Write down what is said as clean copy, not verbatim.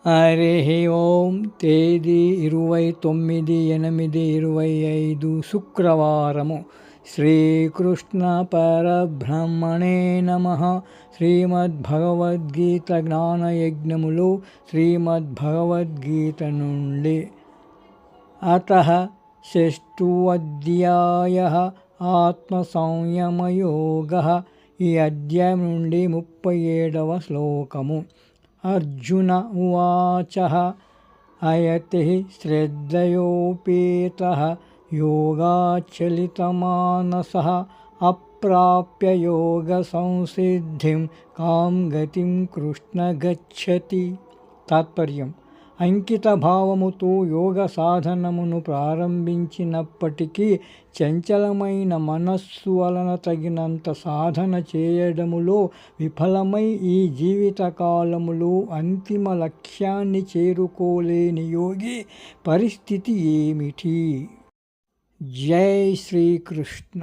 హరి ఓం. తేదీ 29/8/25 శుక్రవారము. శ్రీకృష్ణ పరబ్రహ్మణే నమః. శ్రీమద్భగవద్గీత జ్ఞానయజ్ఞములు శ్రీమద్భగవద్గీత నుండి. అతః షష్ఠోऽధ్యాయః ఆత్మసంయమయోగః. ఈ అధ్యాయం నుండి 37వ శ్లోకము. అర్జున ఉవాచ అయతి శ్రద్ధయోపేతః యోగాచ్చలితమానసః అప్రాప్య యోగ సంసిద్ధిం కాం గతిం కృష్ణ గచ్చతి. తాత్పర్యం: అంకిత భావముతో యోగ సాధనమును ప్రారంభించినప్పటికీ చంచలమైన మనస్సు వలన తగినంత సాధన చేయడములో విఫలమై ఈ జీవిత కాలములో అంతిమ లక్ష్యాన్ని చేరుకోలేని యోగి పరిస్థితి ఏమిటి? జై శ్రీకృష్ణ.